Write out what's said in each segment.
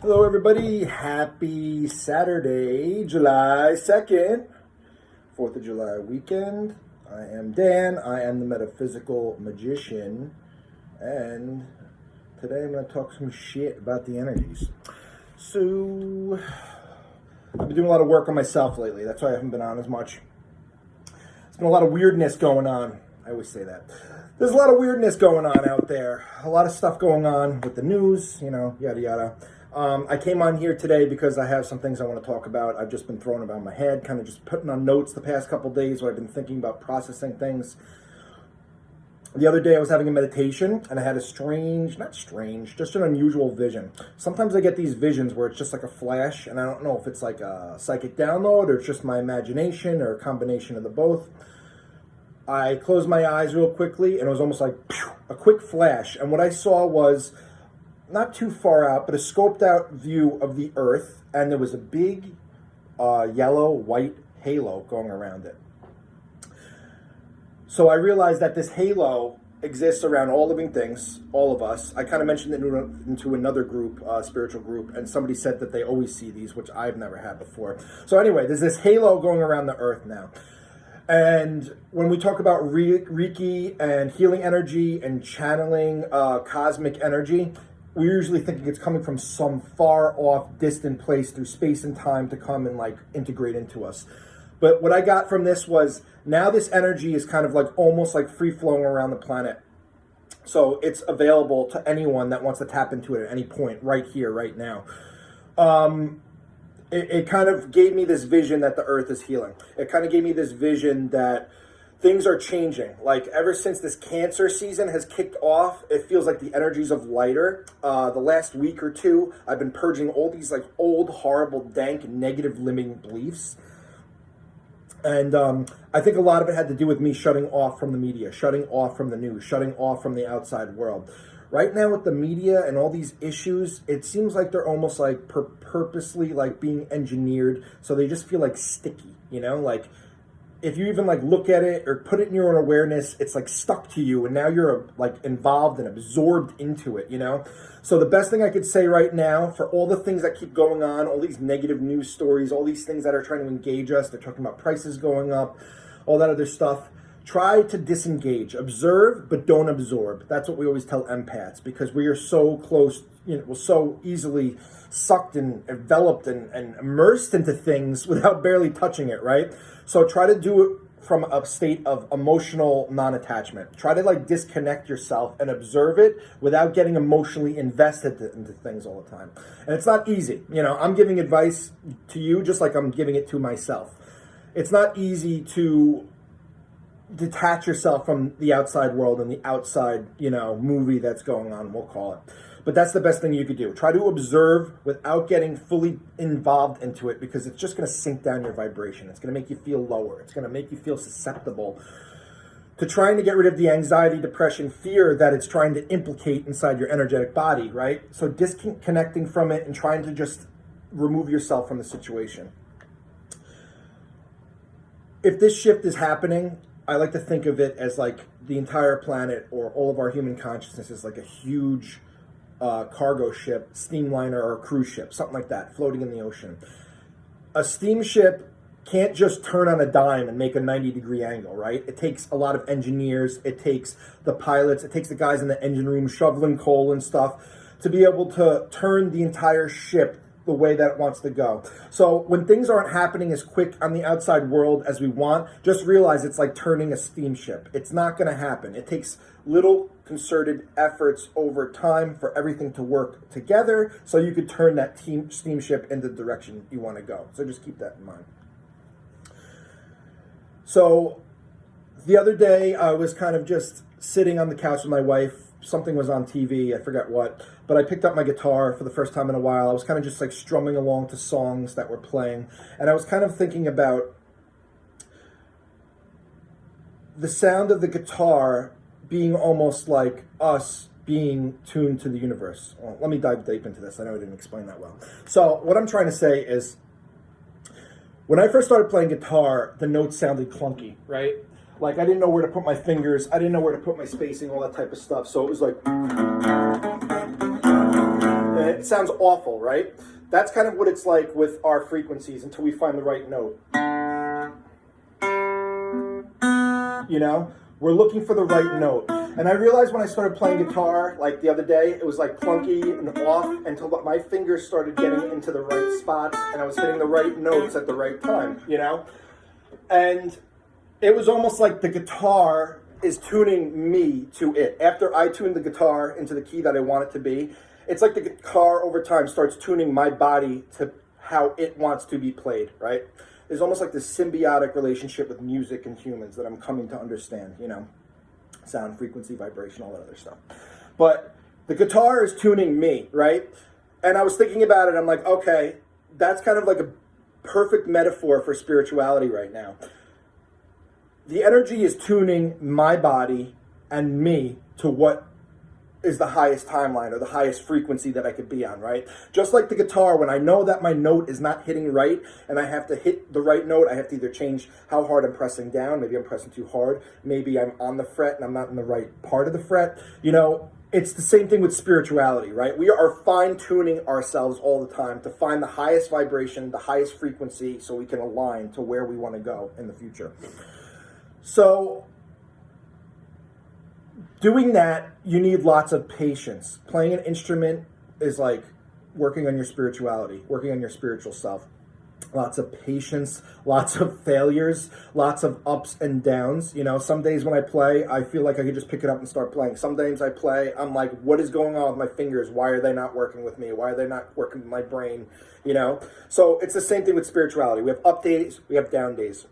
Hello, everybody. Happy Saturday, July 2nd, 4th of July weekend. I am Dan. I am the metaphysical magician. And today I'm going to talk some shit about the energies. So, I've been doing a lot of work on myself lately. That's why I haven't been on as much. There's been a lot of weirdness going on. I always say that. There's a lot of weirdness going on out there. A lot of stuff going on with the news, yada yada. I came on here today because I have some things I want to talk about. I've just been throwing about my head, kind of just putting on notes the past couple days where I've been thinking about processing things. The other day I was having a meditation and I had a just an unusual vision. Sometimes I get these visions where it's just like a flash and I don't know if it's like a psychic download or it's just my imagination or a combination of the both. I closed my eyes real quickly and it was almost like a quick flash. And what I saw was not too far out, but a scoped out view of the earth, and there was a big yellow-white halo going around it. So I realized that this halo exists around all living things, all of us. I kind of mentioned it into another group, spiritual group, and somebody said that they always see these, which I've never had before. So anyway, there's this halo going around the earth now. And when we talk about Reiki and healing energy and channeling cosmic energy, we're usually thinking it's coming from some far off, distant place through space and time to come and like integrate into us. But what I got from this was now this energy is kind of like almost like free flowing around the planet. So it's available to anyone that wants to tap into it at any point, right here, right now. It kind of gave me this vision that the earth is healing. It kind of gave me this vision that things are changing. Like ever since this Cancer season has kicked off, it feels like the energies of lighter. The last week or two, I've been purging all these like old, horrible, dank, negative limiting beliefs. And I think a lot of it had to do with me shutting off from the media, shutting off from the news, shutting off from the outside world. Right now with the media and all these issues, it seems like they're almost like purposely like being engineered. So they just feel like sticky, like if you even like look at it or put it in your own awareness, it's like stuck to you and now you're like involved and absorbed into it, So the best thing I could say right now for all the things that keep going on, all these negative news stories, all these things that are trying to engage us, they're talking about prices going up, all that other stuff, try to disengage, observe, but don't absorb. That's what we always tell empaths because we are so close, we're so easily sucked and enveloped and immersed into things without barely touching it, right? So try to do it from a state of emotional non-attachment. Try to like disconnect yourself and observe it without getting emotionally invested into things all the time. And it's not easy. I'm giving advice to you just like I'm giving it to myself. It's not easy to detach yourself from the outside world and the outside, movie that's going on, we'll call it. But that's the best thing you could do. Try to observe without getting fully involved into it because it's just going to sink down your vibration. It's going to make you feel lower. It's going to make you feel susceptible to trying to get rid of the anxiety, depression, fear that it's trying to implicate inside your energetic body, right? So disconnecting from it and trying to just remove yourself from the situation. If this shift is happening, I like to think of it as like the entire planet or all of our human consciousness is like a huge cargo ship, steamliner, or a cruise ship, something like that, floating in the ocean. A steamship can't just turn on a dime and make a 90-degree angle, right? It takes a lot of engineers, it takes the pilots, it takes the guys in the engine room shoveling coal and stuff to be able to turn the entire ship the way that it wants to go. So when things aren't happening as quick on the outside world as we want, just realize it's like turning a steamship. It's not going to happen. It takes little concerted efforts over time for everything to work together so you could turn that steamship in the direction you want to go. So just keep that in mind. So the other day I was kind of just sitting on the couch with my wife. Something was on TV, I forgot what, but I picked up my guitar for the first time in a while. I was kind of just like strumming along to songs that were playing, and I was kind of thinking about the sound of the guitar being almost like us being tuned to the universe. Well, let me dive deep into this. I know I didn't explain that well. So what I'm trying to say is, when I first started playing guitar, the notes sounded clunky, right? Like I didn't know where to put my fingers. I didn't know where to put my spacing, all that type of stuff. So it was like, and it sounds awful, right? That's kind of what it's like with our frequencies until we find the right note. You know, we're looking for the right note. And I realized when I started playing guitar, like the other day, it was like plunky and off until my fingers started getting into the right spots and I was hitting the right notes at the right time, you know? And it was almost like the guitar is tuning me to it. After I tune the guitar into the key that I want it to be, it's like the guitar over time starts tuning my body to how it wants to be played, right? There's almost like this symbiotic relationship with music and humans that I'm coming to understand, you know? Sound, frequency, vibration, all that other stuff. But the guitar is tuning me, right? And I was thinking about it, I'm like, okay, that's kind of like a perfect metaphor for spirituality right now. The energy is tuning my body and me to what is the highest timeline or the highest frequency that I could be on, right? Just like the guitar, when I know that my note is not hitting right and I have to hit the right note, I have to either change how hard I'm pressing down. Maybe I'm pressing too hard. Maybe I'm on the fret and I'm not in the right part of the fret. You know, it's the same thing with spirituality, right? We are fine-tuning ourselves all the time to find the highest vibration, the highest frequency, so we can align to where we want to go in the future. So doing that, you need lots of patience. Playing an instrument is like working on your spirituality, working on your spiritual self. Lots of patience, lots of failures, lots of ups and downs. You know, some days when I play, I feel like I could just pick it up and start playing. Some days I play, I'm like, what is going on with my fingers? Why are they not working with me? Why are they not working with my brain? You know? So it's the same thing with spirituality. We have up days, we have down days.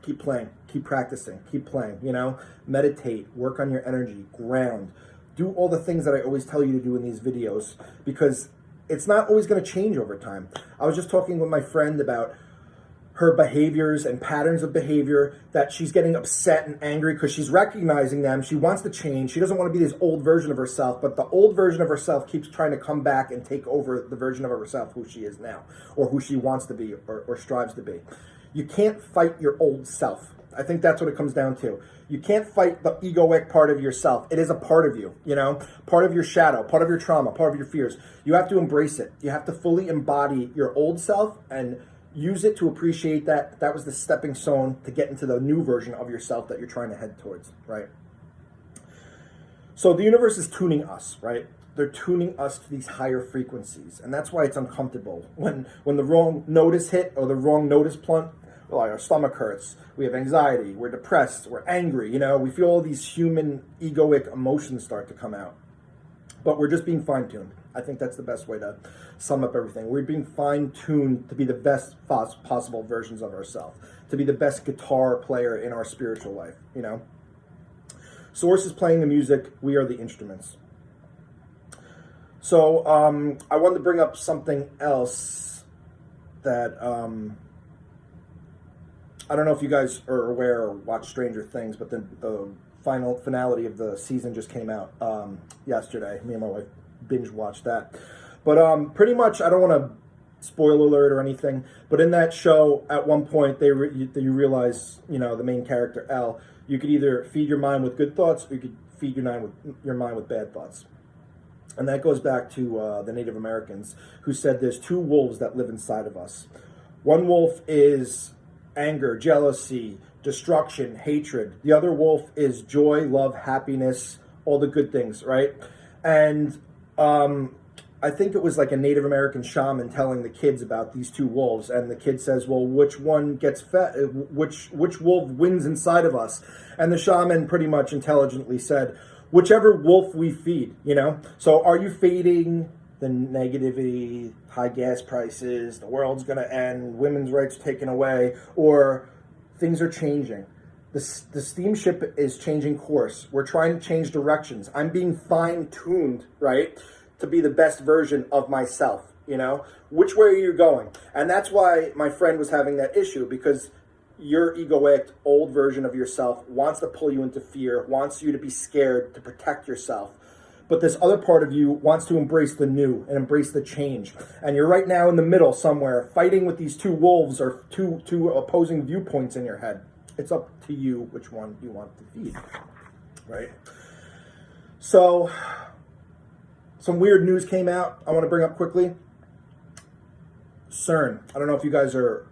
Keep playing, keep practicing, keep playing, you know? Meditate, work on your energy, ground. Do all the things that I always tell you to do in these videos, because it's not always going to change over time. I was just talking with my friend about her behaviors and patterns of behavior, that she's getting upset and angry because she's recognizing them. She wants to change. She doesn't want to be this old version of herself, but the old version of herself keeps trying to come back and take over the version of herself who she is now, or who she wants to be, or strives to be. You can't fight your old self. I think that's what it comes down to. You can't fight the egoic part of yourself. It is a part of you, you know, part of your shadow, part of your trauma, part of your fears. You have to embrace it. You have to fully embody your old self and use it to appreciate that that was the stepping stone to get into the new version of yourself that you're trying to head towards, right? So the universe is tuning us, right? They're tuning us to these higher frequencies. And that's why it's uncomfortable. When the wrong note is hit or the wrong note is plunked, like our stomach hurts, we have anxiety, we're depressed, we're angry, you know, we feel all these human egoic emotions start to come out. But we're just being fine-tuned. I think that's the best way to sum up everything. We're being fine-tuned to be the best possible versions of ourselves, to be the best guitar player in our spiritual life, you know. Source is playing the music, we are the instruments. So I wanted to bring up something else that I don't know if you guys are aware or watch Stranger Things, but the finality of the season just came out yesterday. Me and my wife binge watched that. But pretty much, I don't want to spoil alert or anything, but in that show, at one point, you realize, you know, the main character, Elle, you could either feed your mind with good thoughts or you could feed your mind with bad thoughts. And that goes back to the Native Americans, who said there's two wolves that live inside of us. One wolf is anger, jealousy, destruction, hatred. The other wolf is joy, love, happiness, all the good things, right? And I think it was like a Native American shaman telling the kids about these two wolves, and the kid says, well, which one gets fed? Which wolf wins inside of us? And the shaman pretty much intelligently said, whichever wolf we feed, you know? So are you feeding the negativity, high gas prices, the world's going to end, women's rights taken away, or things are changing? The steamship is changing course. We're trying to change directions. I'm being fine-tuned, right, to be the best version of myself, you know? Which way are you going? And that's why my friend was having that issue, because your egoic, old version of yourself wants to pull you into fear, wants you to be scared to protect yourself. But this other part of you wants to embrace the new and embrace the change. And you're right now in the middle somewhere, fighting with these two wolves or two opposing viewpoints in your head. It's up to you which one you want to feed, right? So some weird news came out I want to bring up quickly. CERN. I don't know if you guys are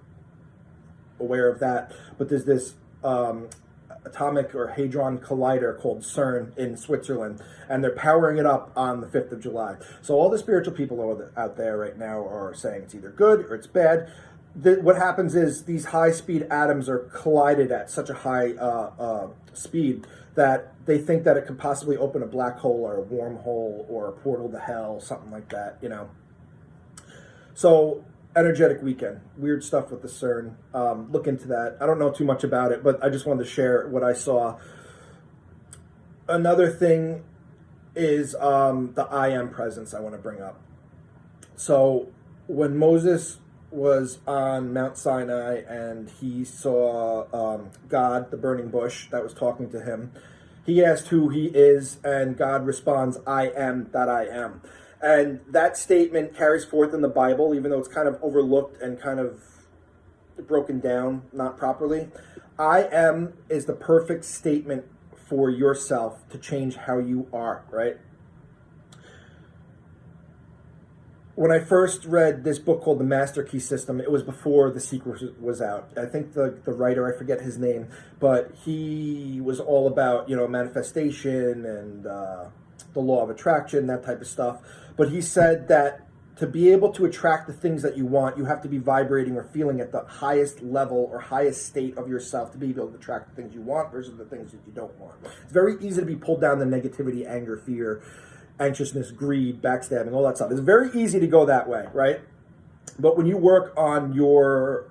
aware of that, but there's this atomic or hadron collider called CERN in Switzerland, and they're powering it up on the 5th of July. So all the spiritual people out there right now are saying it's either good or it's bad. What happens is these high-speed atoms are collided at such a high speed that they think that it could possibly open a black hole or a wormhole or a portal to hell, something like that, you know. So, energetic weekend. Weird stuff with the CERN. Look into that. I don't know too much about it, but I just wanted to share what I saw. Another thing is the I Am presence I want to bring up. So, when Moses was on Mount Sinai and he saw God, the burning bush that was talking to him, he asked who he is, and God responds, I am that I am. And that statement carries forth in the Bible, even though it's kind of overlooked and kind of broken down, not properly. I am is the perfect statement for yourself to change how you are, right? When I first read this book called The Master Key System, it was before The Secret was out. I think the writer, I forget his name, but he was all about, you know, manifestation and the law of attraction, that type of stuff. But he said that to be able to attract the things that you want, you have to be vibrating or feeling at the highest level or highest state of yourself to be able to attract the things you want versus the things that you don't want. It's very easy to be pulled down to negativity, anger, fear, anxiousness, greed, backstabbing, all that stuff. It's very easy to go that way, right? But when you work on your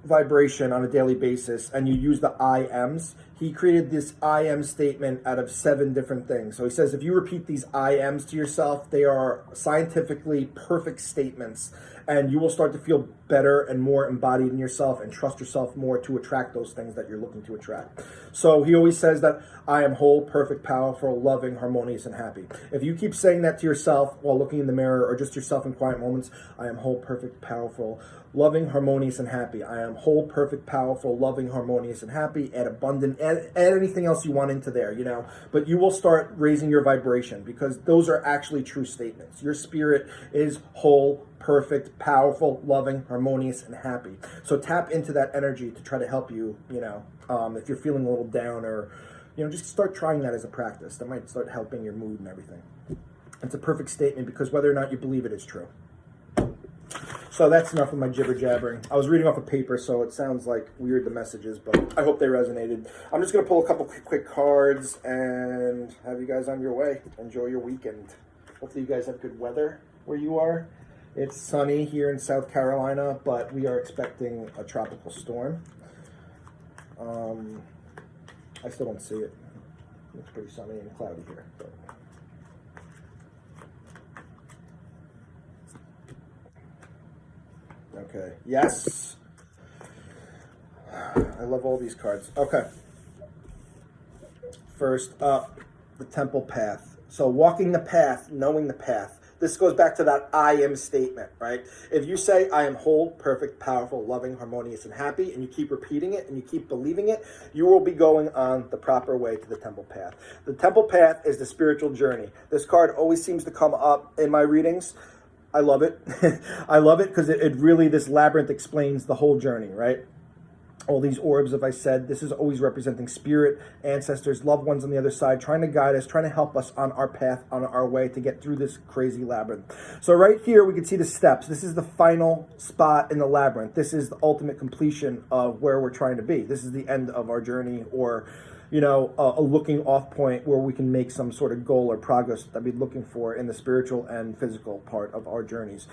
vibration on a daily basis and you use the I Ams, he created this I am statement out of 7 different things. So he says if you repeat these I Ams to yourself, they are scientifically perfect statements, and you will start to feel better and more embodied in yourself and trust yourself more to attract those things that you're looking to attract. So he always says that I am whole, perfect, powerful, loving, harmonious, and happy. If you keep saying that to yourself while looking in the mirror or just yourself in quiet moments, I am whole, perfect, powerful, loving, harmonious, and happy. I am whole, perfect, powerful, loving, harmonious, and happy. Add abundant, add anything else you want into there, you know. But you will start raising your vibration because those are actually true statements. Your spirit is whole, perfect, powerful, loving, harmonious, and happy. So tap into that energy to try to help you, you know, if you're feeling a little down or, you know, just start trying that as a practice. That might start helping your mood and everything. It's a perfect statement because whether or not you believe it is true. So that's enough of my jibber jabbering. I was reading off a paper, so it sounds like weird, the messages, but I hope they resonated. I'm just going to pull a couple quick cards and have you guys on your way. Enjoy your weekend. Hopefully you guys have good weather where you are. It's sunny here in South Carolina, but we are expecting a tropical storm. I still don't see it. It's pretty sunny and cloudy here. But. Okay. Yes. I love all these cards. Okay. First up, the temple path. So walking the path, knowing the path. This goes back to that I am statement, right? If you say I am whole, perfect, powerful, loving, harmonious, and happy, and you keep repeating it and you keep believing it, you will be going on the proper way to the temple path. The temple path is the spiritual journey. This card always seems to come up in my readings. I love it. I love it because it really, this labyrinth explains the whole journey, right? All these orbs, if I said, this is always representing spirit, ancestors, loved ones on the other side, trying to guide us, trying to help us on our path, on our way to get through this crazy labyrinth. So right here, we can see the steps. This is the final spot in the labyrinth. This is the ultimate completion of where we're trying to be. This is the end of our journey, or, you know, a looking off point where we can make some sort of goal or progress that we're looking for in the spiritual and physical part of our journeys.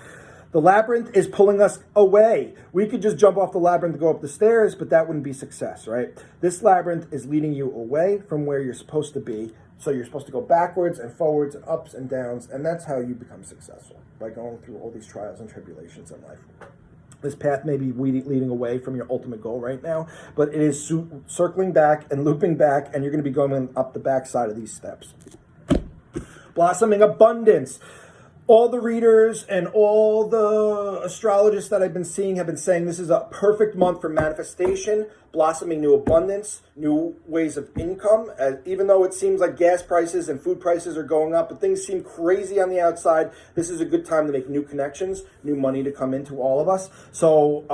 The labyrinth is pulling us away. We could just jump off the labyrinth and go up the stairs, but that wouldn't be success, right? This labyrinth is leading you away from where you're supposed to be. So you're supposed to go backwards and forwards and ups and downs, and that's how you become successful, by going through all these trials and tribulations in life. This path may be leading away from your ultimate goal right now, but it is circling back and looping back, and you're going to be going up the back side of these steps. Blossoming abundance. all the readers and all the astrologists that I've been seeing have been saying this is a perfect month for manifestation, blossoming new abundance, new ways of income. Even though it seems like gas prices and food prices are going up, but things seem crazy on the outside, this is a good time to make new connections, new money to come into all of us. So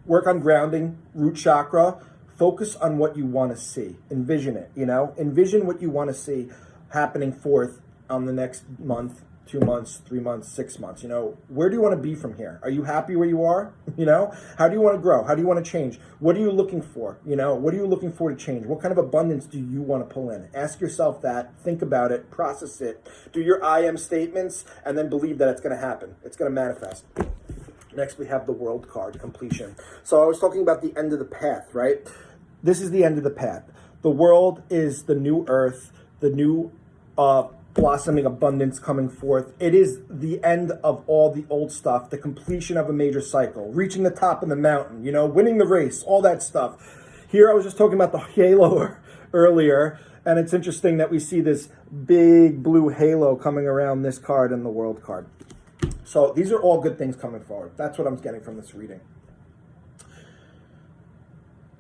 work on grounding, root chakra. Focus on what you want to see. Envision it, envision what you want to see happening forth on the next month, 2 months, 3 months, 6 months. Where do you want to be from here? Are you happy where you are? How do you want to grow? How do you want to change? What are you looking for? What are you looking for to change? What kind of abundance do you want to pull in? Ask yourself that, think about it, process it, do your I am statements, and then believe that it's going to happen. It's going to manifest. Next, we have the World card, completion. So I was talking about the end of the path, right? This is the end of the path. The world is the new earth, the new blossoming abundance coming forth. It is the end of all the old stuff, the completion of a major cycle, reaching the top of the mountain, winning the race, all that stuff. Here I was just talking about the halo earlier, and it's interesting that we see this big blue halo coming around this card and the World card. So these are all good things coming forward. That's what I'm getting from this reading.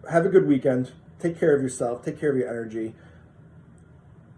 Have a good weekend. Take care of yourself. Take care of your energy.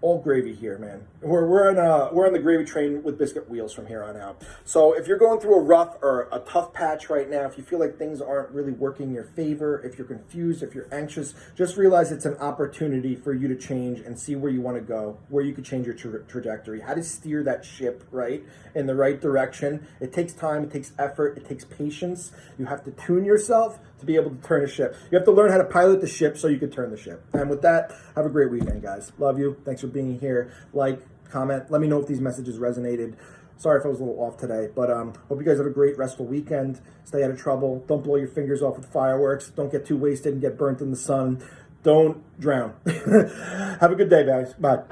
All gravy here, man. We're on the gravy train with biscuit wheels from here on out. So if you're going through a rough or a tough patch right now, if you feel like things aren't really working in your favor, if you're confused, if you're anxious, just realize it's an opportunity for you to change and see where you want to go, where you could change your trajectory, how to steer that ship right in the right direction. It takes time, it takes effort, it takes patience. You have to tune yourself to be able to turn a ship. You have to learn how to pilot the ship so you can turn the ship. And with that, have a great weekend, guys. Love you. Thanks for being here. Like, comment. Let me know if these messages resonated. Sorry if I was a little off today, but hope you guys have a great restful weekend. Stay out of trouble. Don't blow your fingers off with fireworks. Don't get too wasted and get burnt in the sun. Don't drown. Have a good day, guys. Bye.